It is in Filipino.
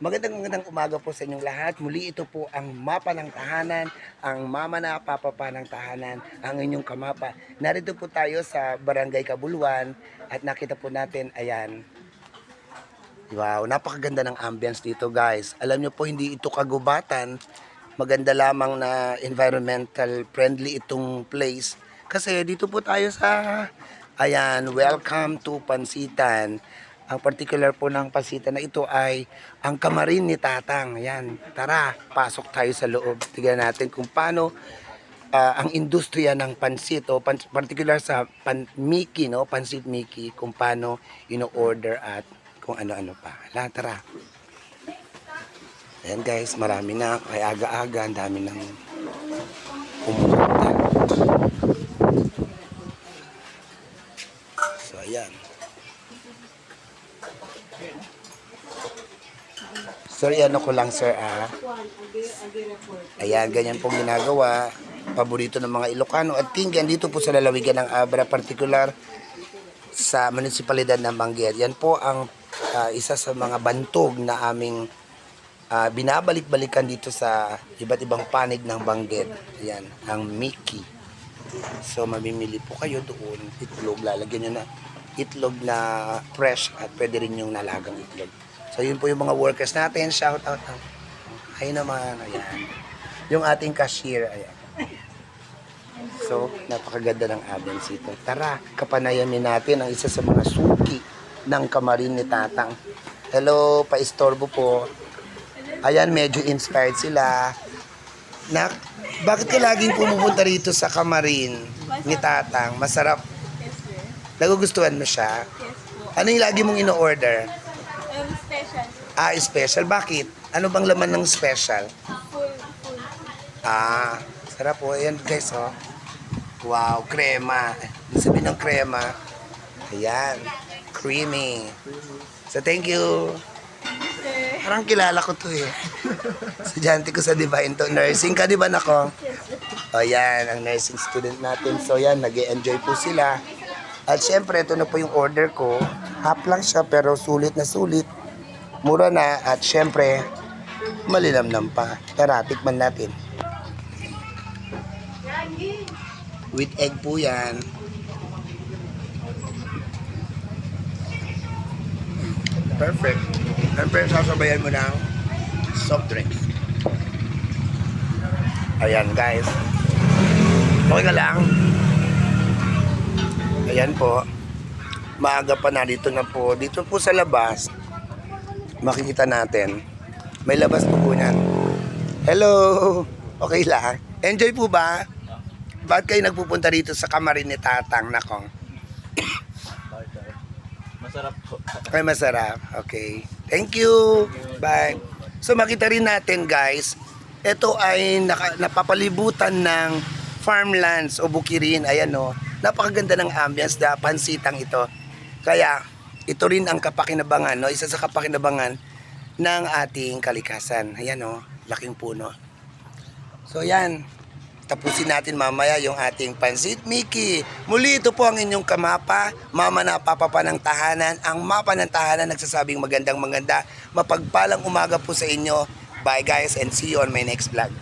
Magandang umaga po sa inyong lahat. Muli ito po ang mapa ng tahanan, ang mama na papapa ng tahanan, ang inyong kamapa. Narito po tayo sa Barangay Kabuluan at nakita po natin, ayan. Wow, napakaganda ng ambience dito guys. Alam nyo po, hindi ito kagubatan. Maganda lamang na environmental friendly itong place. Kasi dito po tayo sa, ayan, welcome to Pansitan. Ang particular po ng Pansitan na ito ay ang kamarin ni Tatang. Ayan, tara, pasok tayo sa loob. Tignan natin kung paano ang industriya ng pansit o particular sa Mickey, no? Pansit Mickey, kung paano ino-order at kung ano-ano pa. Hala, tara. Ayan guys, marami na. Kaya aga-aga, ang dami nang pumunta. So, ayan. Sorry, ano ko lang sir Ayan, ganyan pong ginagawa. Paborito ng mga Ilocano at Tinggan dito po sa lalawigan ng Abra, particular sa munisipalidad ng Benguet. Yan po ang isa sa mga bantog na aming binabalik-balikan dito sa iba't ibang panig ng Benguet. Ayan, ang Mickey. So, mamimili po kayo doon. Itlog, lalagyan nyo na itlog na fresh at pwede rin yung nalagang itlog. So, yun po yung mga workers natin. Shout out. Ay naman, ayan. Yung ating cashier, ayan. So, napakaganda ng ambience ito. Tara, kapanayamin natin ang isa sa mga suki ng kamarin ni Tatang. Hello, paistorbo po. Ayan, medyo inspired sila. Nak, bakit ka laging pumupunta rito sa kamarin ni Tatang? Masarap. Nagugustuhan mo siya? Ano yung lagi mong ino-order? Special. Special. Bakit? Ano bang laman ng special? Full. Sarap po. Ayan guys, oh. Wow, krema. Ibig sabihin ng krema. Ayan. Creamy. So, thank you. Parang kilala ko to eh. Estudyante ko sa Divine to. Nursing ka, di ba nako? O yan, ang nursing student natin. So yan, nag-e-enjoy po sila. At syempre, ito na po yung order ko. Half lang siya, pero sulit na sulit. Mura na, at syempre, malinamnam pa. Tara, tikman natin. With egg po yan. Perfect. Siyempre, sasabayan mo ng soft drinks. Ayan, guys. Okay ka lang. Ayan po. Maaga pa na. Dito na po. Dito po sa labas. Makikita natin. May labas po po niyan. Hello! Okay lang. Enjoy po ba? Bakit kayo nagpupunta dito sa kamarin ni Tatang? Nako. Masarap po. Ay, masarap. Okay. Thank you. Bye. So, makita rin natin, guys. Ito ay napapalibutan ng farmlands o bukirin. Ayan, o. Napakaganda ng ambience na pansitang ito. Kaya, ito rin ang kapakinabangan, no? Isa sa kapakinabangan ng ating kalikasan. Ayan, o. Laking puno. So, yan. Tapusin natin mamaya yung ating Pansit Mickey. Muli, ito po ang inyong kamapa, mama na papapa ng tahanan. Ang mapa ng tahanan nagsasabing magandang maganda. Mapagpalang umaga po sa inyo. Bye guys and see you on my next vlog.